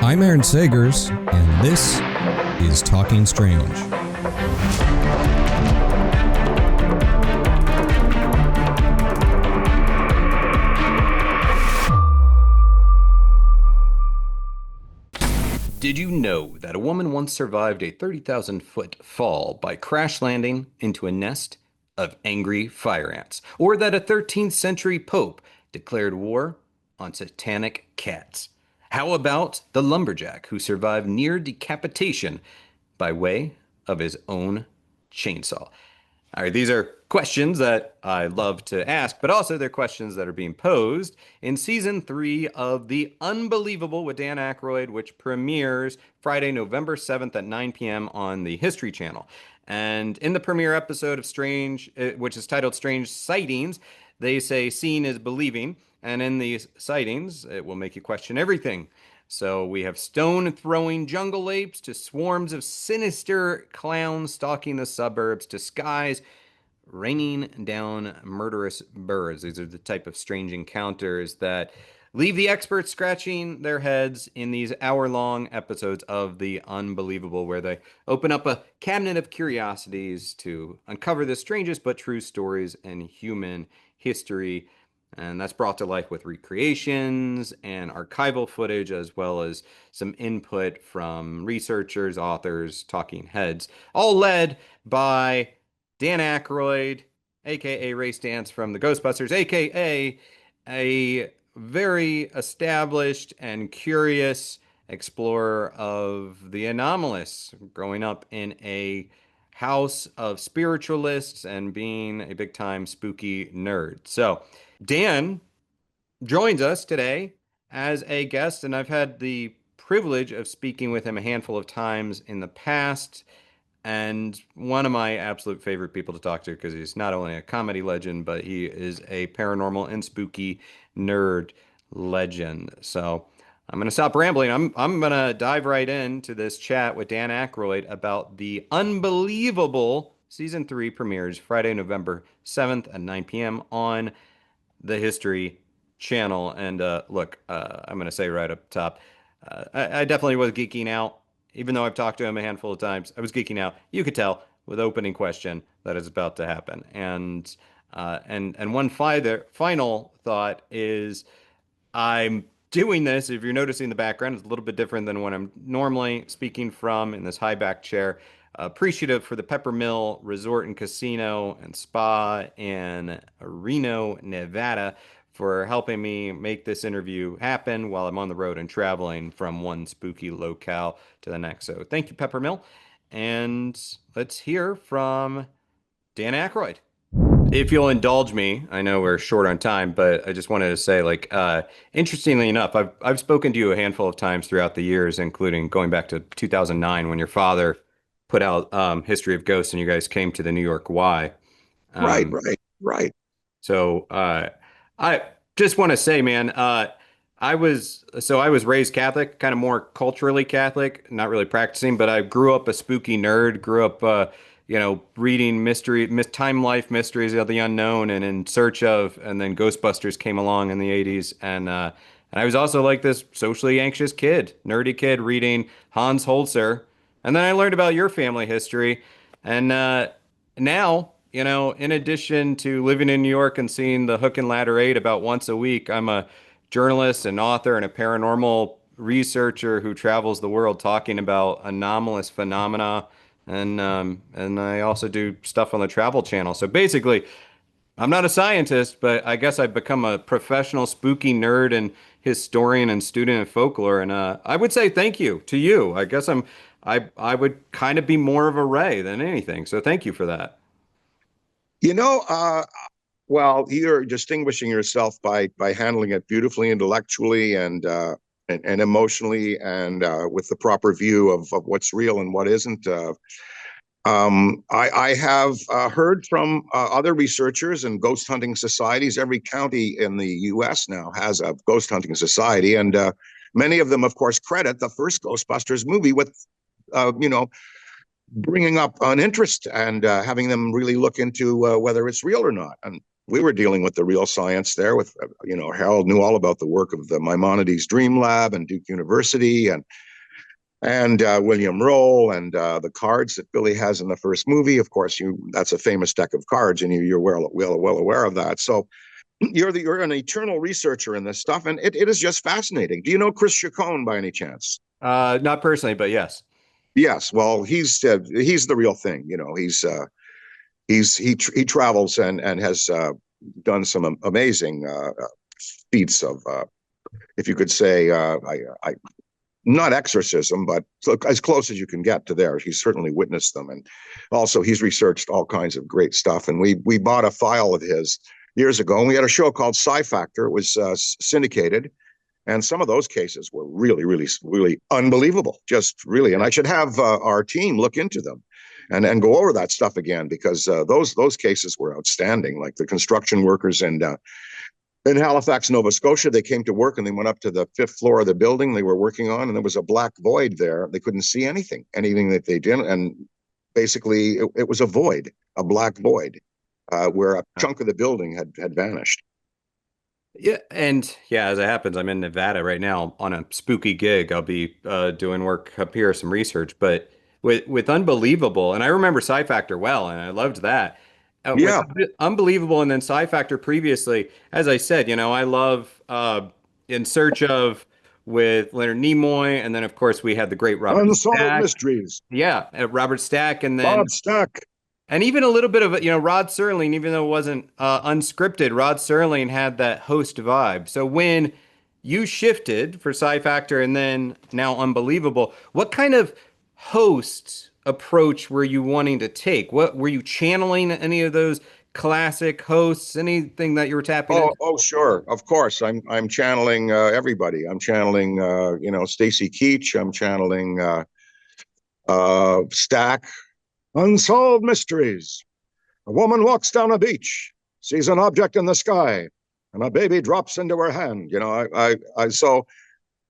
I'm Aaron Sagers, and this is Talking Strange. Did you know that a woman once survived a 30,000-foot fall by crash landing into a nest of angry fire ants? Or that a 13th century pope declared war on satanic cats? How about the lumberjack who survived near decapitation by way of his own chainsaw? All right, these are questions that I love to ask, but also they're questions that are being posed in season 3 of The Unbelievable with Dan Aykroyd, which premieres Friday, November 7th at 9 p.m. on the History Channel. And in the premiere episode of Strange, which is titled Strange Sightings, they say seeing is believing. And in these sightings, it will make you question everything. So we have stone-throwing jungle apes to swarms of sinister clowns stalking the suburbs to skies raining down murderous birds. These are the type of strange encounters that leave the experts scratching their heads in these hour-long episodes of The Unbelievable, where they open up a cabinet of curiosities to uncover the strangest but true stories in human history. And that's brought to life with recreations and archival footage, as well as some input from researchers, authors, talking heads, all led by Dan Aykroyd, aka Ray Stantz from the Ghostbusters, aka a very established and curious explorer of the anomalous, growing up in a house of spiritualists and being a big-time spooky nerd. So Dan joins us today as a guest, and I've had the privilege of speaking with him a handful of times in the past, and one of my absolute favorite people to talk to because he's not only a comedy legend, but he is a paranormal and spooky nerd legend. So I'm going to stop rambling. I'm going to dive right into this chat with Dan Aykroyd about The Unbelievable. Season 3 premieres Friday, November 7th at 9 p.m. on the History Channel. And look, I'm going to say right up top, I definitely was geeking out. Even though I've talked to him a handful of times, I was geeking out. You could tell with the opening question that is about to happen. And one final thought is I'm doing this. If you're noticing the background, it's a little bit different than what I'm normally speaking from in this high back chair. Appreciative for the Peppermill Resort and Casino and Spa in Reno, Nevada, for helping me make this interview happen while I'm on the road and traveling from one spooky locale to the next. So thank you, Peppermill. And let's hear from Dan Aykroyd. If you'll indulge me, I know we're short on time, but I just wanted to say, interestingly enough, I've spoken to you a handful of times throughout the years, including going back to 2009 when your father put out History of Ghosts and you guys came to the New York Y. Right. So I just want to say, man, I was raised Catholic, kind of more culturally Catholic, not really practicing, but I grew up a spooky nerd, grew up reading time life mysteries of the unknown and in search of, and then Ghostbusters came along in the 80s. And I was also like this socially anxious kid, nerdy kid reading Hans Holzer. And then I learned about your family history. And now, in addition to living in New York and seeing the Hook and Ladder 8 about once a week, I'm a journalist, an author, and a paranormal researcher who travels the world talking about anomalous phenomena. And I also do stuff on the Travel Channel. So basically, I'm not a scientist, but I guess I've become a professional spooky nerd and historian and student of folklore. And I would say thank you to you. I guess I would kind of be more of a Ray than anything. So thank you for that. Well, you're distinguishing yourself by handling it beautifully, intellectually, and emotionally, and with the proper view of what's real and what isn't. I have heard from other researchers and ghost hunting societies. Every county in the U.S. now has a ghost hunting society, and many of them, of course, credit the first Ghostbusters movie with, bringing up an interest and having them really look into whether it's real or not. And we were dealing with the real science there. With Harold knew all about the work of the Maimonides Dream Lab and Duke University, and William Roll, and the cards that Billy has in the first movie. Of course, that's a famous deck of cards, and you're well aware of that. So you're an eternal researcher in this stuff, and it is just fascinating. Do you know Chris Chacon by any chance? Not personally, but yes. Yes. Well, he's the real thing. He travels and has done some amazing feats of, if you could say, I not exorcism, but as close as you can get to there. He's certainly witnessed them, and also he's researched all kinds of great stuff. And we bought a file of his years ago, and we had a show called Sci Factor. It was syndicated, and some of those cases were really, really, really unbelievable. Just really, and I should have our team look into them and go over that stuff again, because those cases were outstanding. Like the construction workers and in Halifax, Nova Scotia, they came to work and they went up to the 5th floor of the building they were working on, and there was a black void there. They couldn't see anything that they did, and basically it was a void, a black void, where a chunk of the building had vanished. Yeah, and yeah, as it happens, I'm in Nevada right now on a spooky gig. I'll be doing work up here, some research, but with Unbelievable, and I remember Sci Factor well, and I loved that. With Yeah, Unbelievable and then Sci Factor previously, as I said, I love In Search of with Leonard Nimoy, and then of course we had the great Robert Unsolved Stack. Mysteries. Yeah, Robert Stack, and then Bob Stack. and even a little bit of Rod Serling, even though it wasn't unscripted, Rod Serling had that host vibe. So when you shifted for Sci Factor and then now Unbelievable, what kind of host approach were you wanting to take? What were you channeling any of those classic hosts? Anything that you were tapping Oh, into? oh, sure, of course. I'm channeling everybody. I'm channeling Stacy Keach. I'm channeling Stack. Unsolved Mysteries. A woman walks down a beach, sees an object in the sky, and a baby drops into her hand. So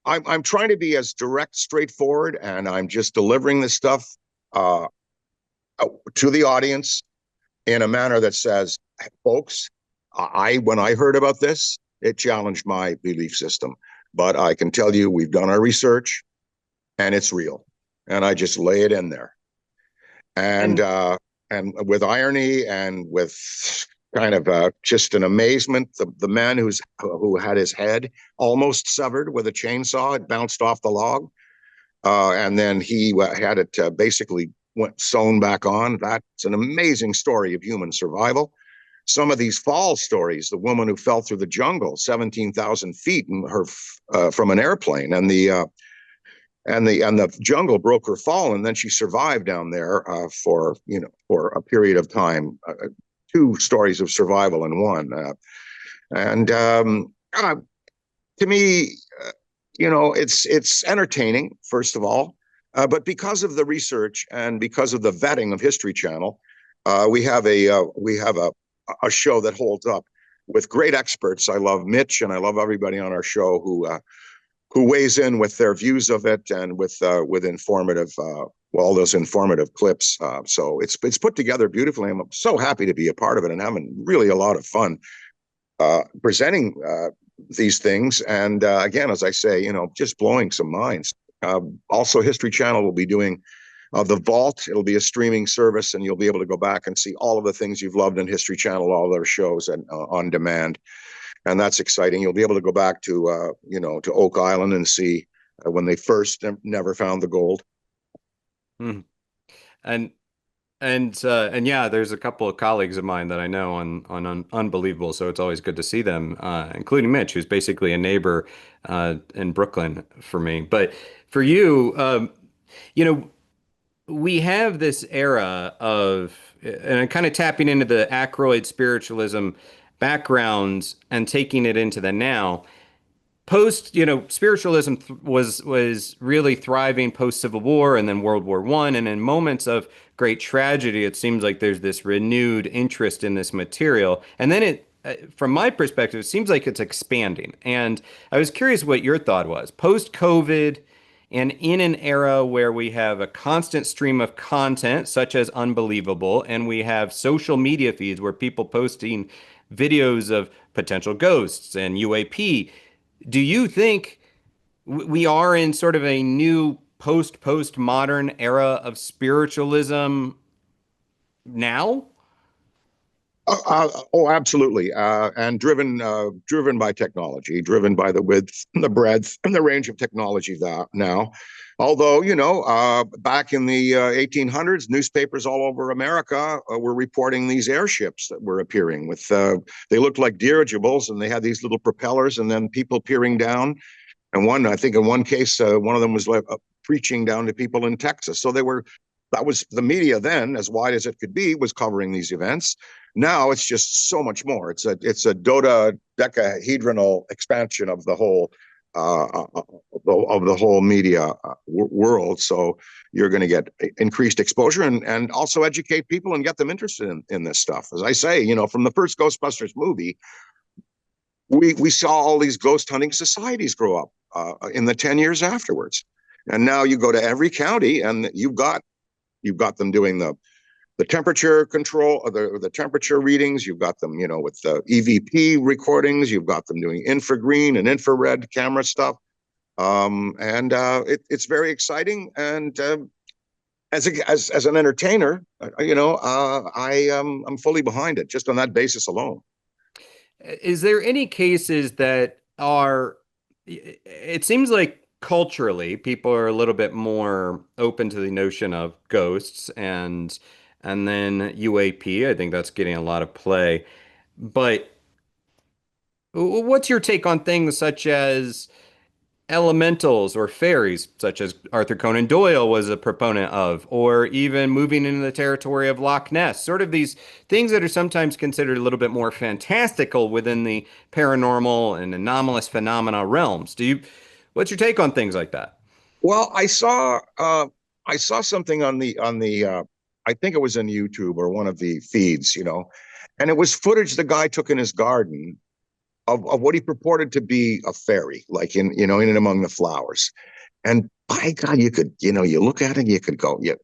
I'm trying to be as direct, straightforward, and I'm just delivering this stuff uh, to the audience in a manner that says, folks, when I heard about this, it challenged my belief system. But I can tell you, we've done our research, and it's real, and I just lay it in there, and And and with irony and with kind of just an amazement. The man who had his head almost severed with a chainsaw, it bounced off the log, and then he had it basically went sewn back on. That's an amazing story of human survival. Some of these fall stories, the woman who fell through the jungle 17,000 feet and from an airplane, and the jungle broke her fall, and then she survived down there for a period of time. Two stories of survival in one, and to me, it's entertaining, first of all, but because of the research and because of the vetting of History Channel, we have a show that holds up with great experts. I love Mitch, and I love everybody on our show who weighs in with their views of it, and with informative, all those informative clips. So it's put together beautifully. I'm so happy to be a part of it and having really a lot of fun presenting these things. And again, as I say, just blowing some minds. Also, History Channel will be doing The Vault. It'll be a streaming service, and you'll be able to go back and see all of the things you've loved in History Channel, all their shows, and on demand. And that's exciting. You'll be able to go back to to Oak Island and see when they first never found the gold. Mhm. and and yeah, there's a couple of colleagues of mine that I know on Unbelievable, so it's always good to see them, including Mitch, who's basically a neighbor in Brooklyn for me. But for you, you know, we have this era of, and I'm kind of tapping into the Aykroyd spiritualism backgrounds and taking it into the now. Post, spiritualism was really thriving post Civil War and then World War One, and in moments of great tragedy, it seems like there's this renewed interest in this material, and then from my perspective, it seems like it's expanding. And I was curious what your thought was post COVID, and in an era where we have a constant stream of content, such as Unbelievable, and we have social media feeds where people posting videos of potential ghosts and UAP. Do you think we are in sort of a new postmodern era of spiritualism now? Oh, absolutely, and driven by technology, driven by the width, and the breadth, and the range of technology that now. Although, back in the 1800s, newspapers all over America were reporting these airships that were appearing with. They looked like dirigibles, and they had these little propellers, and then people peering down. And I think in one case, one of them was like preaching down to people in Texas. So that was the media then, as wide as it could be, was covering these events. Now it's just so much more. It's a dodecahedronal expansion of the whole media world. So you're going to get increased exposure and also educate people and get them interested in this stuff. As I say, from the first Ghostbusters movie, we saw all these ghost hunting societies grow up in the 10 years afterwards. And now you go to every county and you've got them doing the temperature control, the temperature readings. You've got them, with the EVP recordings. You've got them doing infragreen and infrared camera stuff. It's very exciting. And as an entertainer, I'm fully behind it just on that basis alone. Is there any cases that are, it seems like culturally people are a little bit more open to the notion of ghosts and then UAP. I think that's getting a lot of play. But what's your take on things such as elementals or fairies, such as Arthur Conan Doyle was a proponent of, or even moving into the territory of Loch Ness, sort of these things that are sometimes considered a little bit more fantastical within the paranormal and anomalous phenomena realms. What's your take on things like that? Well, I saw something on the I think it was in YouTube or one of the feeds, and it was footage the guy took in his garden of what he purported to be a fairy, like in and among the flowers. And by God, you could, you look at it, you could go, you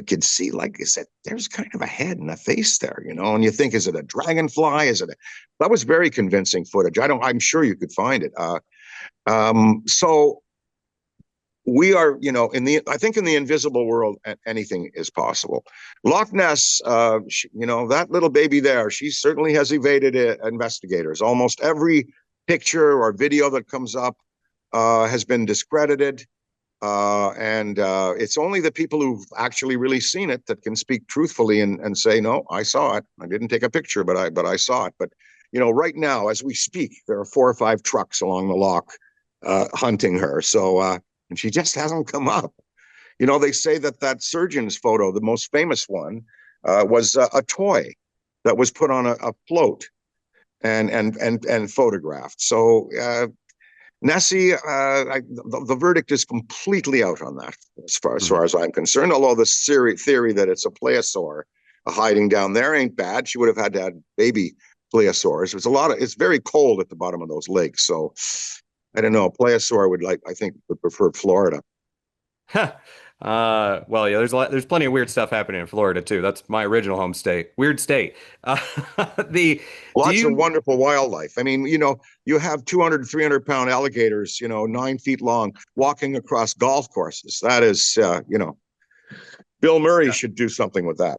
could see, like I said, there's kind of a head and a face there, and you think, is it a dragonfly? That was very convincing footage. I'm sure you could find it. So we are, I think in the invisible world, anything is possible. Loch Ness, that little baby there, she certainly has evaded investigators. Almost every picture or video that comes up has been discredited. And it's only the people who've actually really seen it that can speak truthfully and say, no, I saw it. I didn't take a picture, but I saw it. But, right now, as we speak, there are 4 or 5 trucks along the loch hunting her. So, and she just hasn't come up. They say that surgeon's photo, the most famous one, was a toy that was put on a float and photographed. So Nessie, the verdict is completely out on that, as far as I'm concerned. Although the theory that it's a plesiosaur hiding down there ain't bad. She would have had to have baby plesiosaurs. It's very cold at the bottom of those lakes, so I don't know. Plesiosaur would prefer Florida. Well, yeah, there's plenty of weird stuff happening in Florida too. That's my original home state. Weird state. The do Lots of you wonderful wildlife. I mean, you have 200, 300-pound alligators, 9 feet long, walking across golf courses. That is, Bill Murray should do something with that.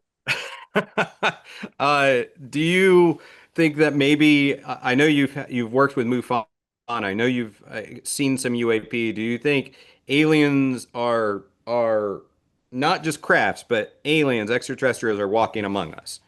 Do you think that maybe I know you've worked with MUFON. I know you've seen some UAP. Do you think aliens are not just crafts, but aliens, extraterrestrials are walking among us?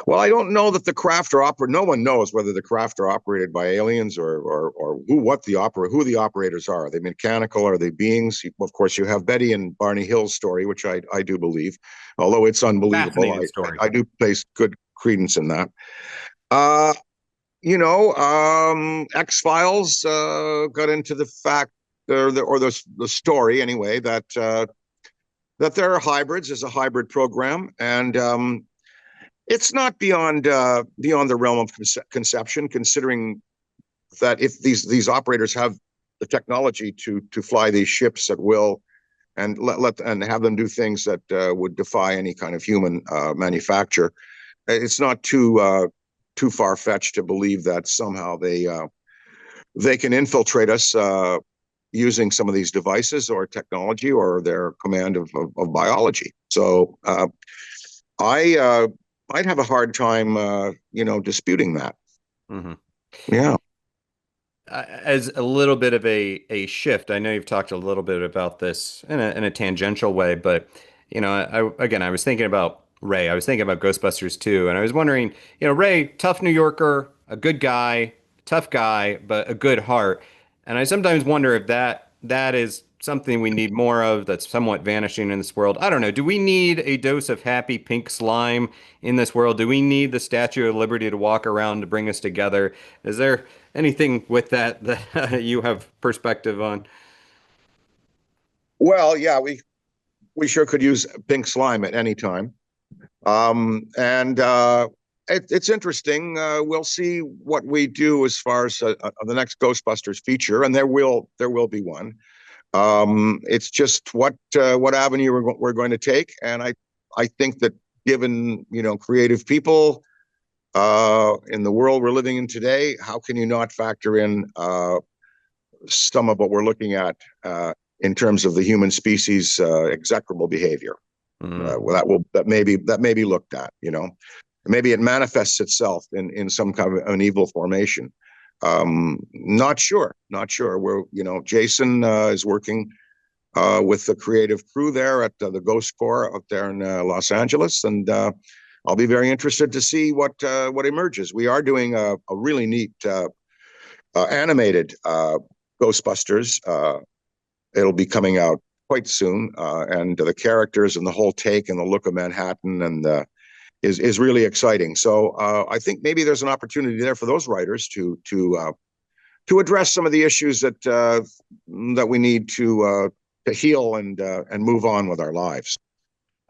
Well, I don't know that the craft no one knows whether the craft are operated by aliens or who the operators are. Are they mechanical? Are they beings? Of course, you have Betty and Barney Hill's story, which I do believe, although it's unbelievable. Fascinating story. I do place good credence in that. X-Files got into the fact the story anyway that there are hybrids. There's a hybrid program, and it's not beyond the realm of conception, considering that if these operators have the technology to fly these ships at will and let and have them do things that would defy any kind of human manufacture. it's not too far fetched to believe that somehow they can infiltrate us using some of these devices or technology or their command of biology. So I'd have a hard time, disputing that. Hmm. Yeah. As a little bit of a shift, I know you've talked a little bit about this in a tangential way, but I was thinking about Ray. I was thinking about Ghostbusters too, and I was wondering, Ray, tough New Yorker, a good guy, tough guy, but a good heart. And I sometimes wonder if that is something we need more of that's somewhat vanishing in this world. I don't know. Do we need a dose of happy pink slime in this world? Do we need the Statue of Liberty to walk around to bring us together? Is there anything with that you have perspective on? Well, yeah, we sure could use pink slime at any time. And it's interesting. We'll see what we do as far as the next Ghostbusters feature, and there will be one. It's just what avenue we're going to take, and I think that given creative people in the world we're living in today, how can you not factor in some of what we're looking at in terms of the human species execrable behavior? Mm. That may be looked at. Maybe it manifests itself in some kind of an evil formation. Not sure. We're Jason is working with the creative crew there at the Ghost Corps up there in Los Angeles, and I'll be very interested to see what emerges. We are doing a really neat animated Ghostbusters. It'll be coming out quite soon, and the characters and the whole take and the look of Manhattan and is really exciting. So I think maybe there's an opportunity there for those writers to address some of the issues that we need to heal and move on with our lives.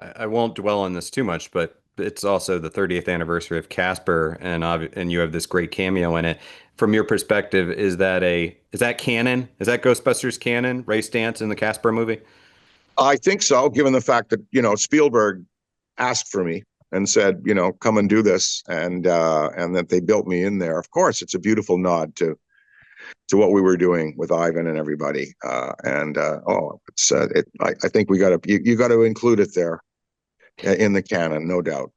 I won't dwell on this too much, but it's also the 30th anniversary of Casper, and you have this great cameo in it. From your perspective, is that canon? Is that Ghostbusters canon? Ray Stantz in the Casper movie? I think so, given the fact that Spielberg asked for me and said, come and do this, and that they built me in there. Of course, it's a beautiful nod to what we were doing with Ivan and everybody. I think you got to include it there in the canon, no doubt.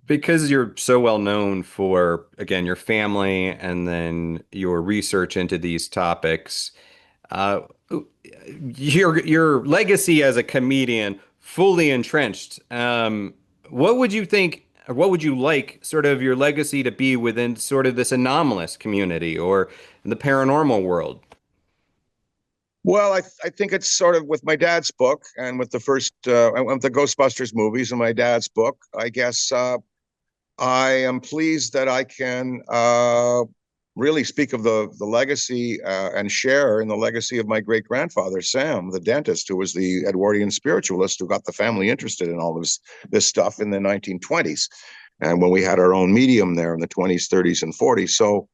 Because you're so well known for, again, your family and then your research into these topics, uh, your legacy as a comedian fully entrenched. What would you think, or what would you like sort of your legacy to be within sort of this anomalous community or the paranormal world? Well, I think it's sort of with my dad's book and with the first with the Ghostbusters movies and my dad's book. I guess I am pleased that I can really speak of the legacy and share in the legacy of my great grandfather Sam, the dentist, who was the Edwardian spiritualist who got the family interested in all this stuff in the 1920s, and when we had our own medium there in the 20s, 30s, and 40s. So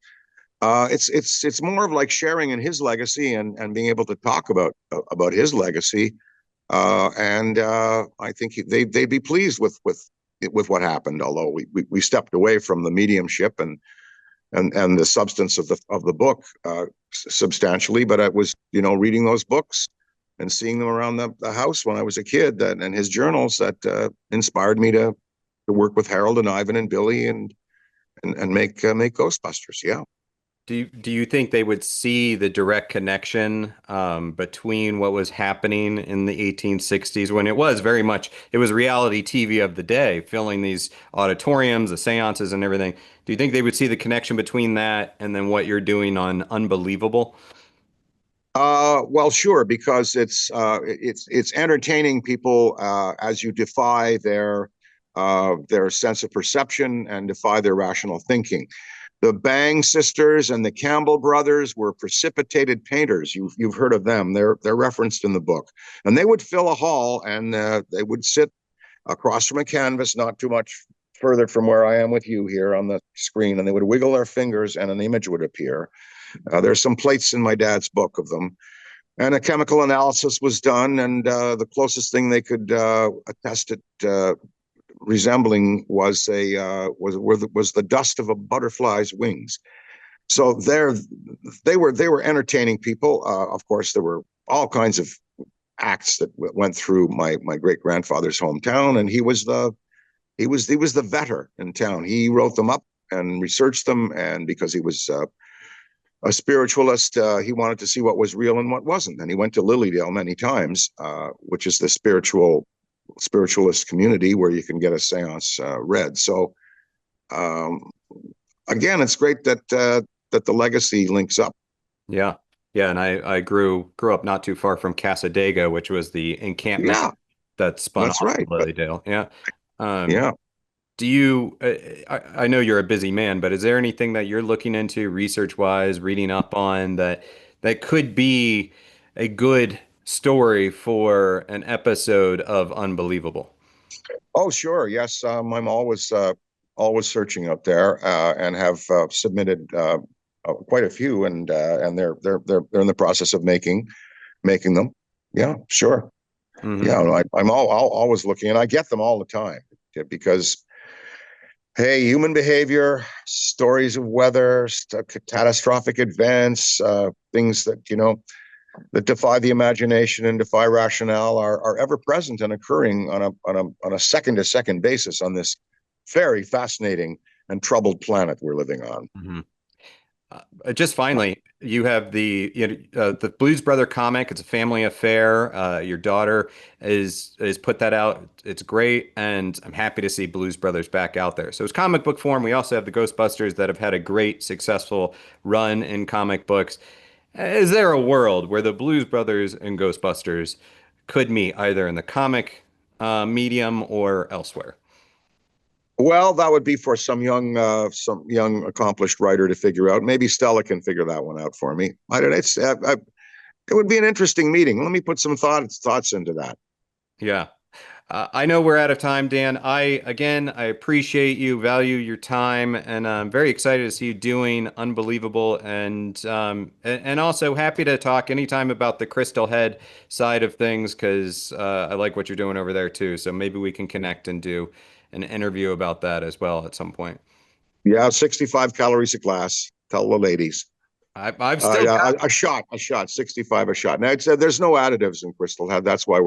it's more of like sharing in his legacy and being able to talk about his legacy. And I think they'd be pleased with what happened. Although we stepped away from the mediumship and the substance of the book substantially, but I was reading those books and seeing them around the house when I was a kid, and his journals that inspired me to work with Harold and Ivan and Billy and make Ghostbusters. Yeah. Do you think they would see the direct connection between what was happening in the 1860s when it was very much it was reality TV of the day, filling these auditoriums, the seances, and everything? Do you think they would see the connection between that and then what you're doing on Unbelievable? Well, sure, because it's entertaining people as you defy their sense of perception and defy their rational thinking. The Bang sisters and the Campbell brothers were precipitated painters. You've heard of them. They're referenced in the book. And they would fill a hall, and they would sit across from a canvas, not too much further from where I am with you here on the screen, and they would wiggle their fingers, and an image would appear. There's some plates in my dad's book of them. And a chemical analysis was done, and the closest thing they could attest it resembling was the dust of a butterfly's wings. So they were entertaining people. Of course, there were all kinds of acts that went through my great grandfather's hometown, and he was the vetter in town. He wrote them up and researched them, and because he was a spiritualist, he wanted to see what was real and what wasn't. And he went to Lilydale many times, which is the spiritualist community where you can get a seance read. So um, again, it's great that the legacy links up. Yeah. Yeah, and I grew up not too far from Casadega, which was the encampment Yeah, that spun that's off right. of Lilydale. Yeah. Um, Yeah. do you, I know you're a busy man, but is there anything that you're looking into research wise, reading up on that could be a good story for an episode of Unbelievable? Oh, sure. Yes, I'm always searching out there, and have submitted quite a few, and they're in the process of making them. Yeah, sure. Hmm. Yeah, I'm always looking, and I get them all the time, because hey, human behavior, stories of weather, catastrophic events, things that defy the imagination and defy rationale are ever present and occurring on a second to second basis on this very fascinating and troubled planet we're living on. Hmm. Just finally, you have the Blues Brother comic. It's a family affair. Your daughter is put that out. It's great, and I'm happy to see Blues Brothers back out there. So it's comic book form. We also have the Ghostbusters that have had a great, successful run in comic books. Is there a world where the Blues Brothers and Ghostbusters could meet either in the comic medium or elsewhere? Well, that would be for some young accomplished writer to figure out. Maybe Stella can figure that one out for me. I don't. It would be an interesting meeting. Let me put some thoughts into that. Yeah. I know we're out of time, Dan. I appreciate you, value your time, and I'm very excited to see you doing Unbelievable, and also happy to talk anytime about the Crystal Head side of things because I like what you're doing over there too. So maybe we can connect and do an interview about that as well at some point. Yeah, 65 calories a glass. Tell the ladies. I've still Yeah, got. a shot, 65 a shot. Now there's no additives in Crystal Head. That's why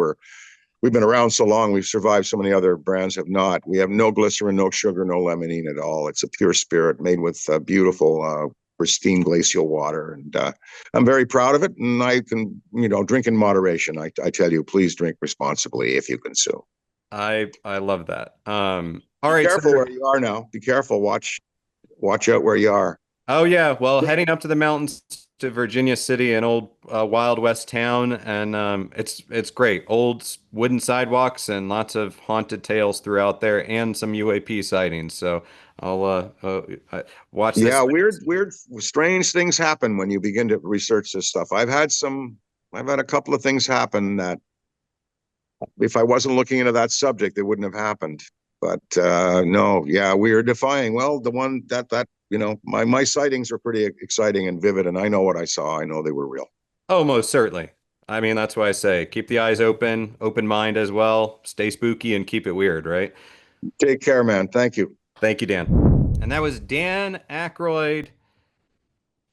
we've been around so long. We've survived. So many other brands have not. We have no glycerin, no sugar, no limonene at all. It's a pure spirit made with beautiful, pristine glacial water, and I'm very proud of it. And I can, drink in moderation. I tell you, please drink responsibly if you consume. I love that. All Be right, careful sir. where you are now. Be careful. Watch out where you are. Oh yeah, well, heading up to the mountains to Virginia City, an old Wild West town, and it's great. Wooden sidewalks and lots of haunted tales throughout there, and some UAP sightings. So I'll watch this. Yeah, weird, strange things happen when you begin to research this stuff. I've had a couple of things happen that if I wasn't looking into that subject, they wouldn't have happened. But no, yeah, we are defying. Well, the one that my sightings are pretty exciting and vivid, and I know what I saw. I know they were real. Oh, most certainly. I mean, that's why I say keep the eyes open, open mind as well. Stay spooky and keep it weird, right? Take care, man. Thank you. Thank you, Dan. And that was Dan Aykroyd,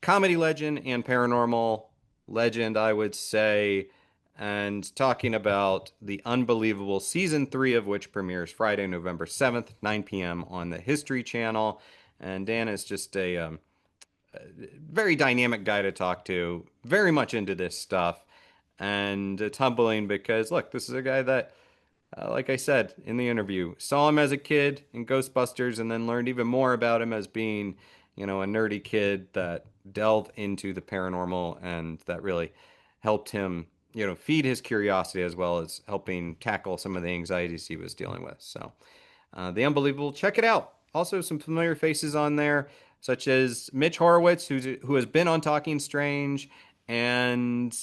comedy legend and paranormal legend, I would say, and talking about the Unbelievable season 3 of which premieres Friday, November 7th, 9 p.m. on the History Channel. And Dan is just a very dynamic guy to talk to, very much into this stuff. And it's humbling because, look, this is a guy that like I said in the interview, saw him as a kid in Ghostbusters and then learned even more about him as being, a nerdy kid that delved into the paranormal and that really helped him, feed his curiosity as well as helping tackle some of the anxieties he was dealing with. So, The Unbelievable, check it out. Also, some familiar faces on there, such as Mitch Horowitz, who has been on Talking Strange, and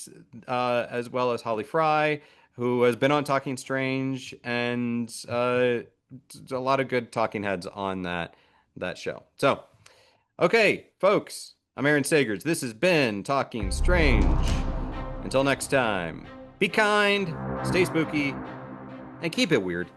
as well as Holly Fry, who has been on Talking Strange, and a lot of good talking heads on that show. So, okay, folks, I'm Aaron Sagers. This has been Talking Strange. Until next time, be kind, stay spooky, and keep it weird.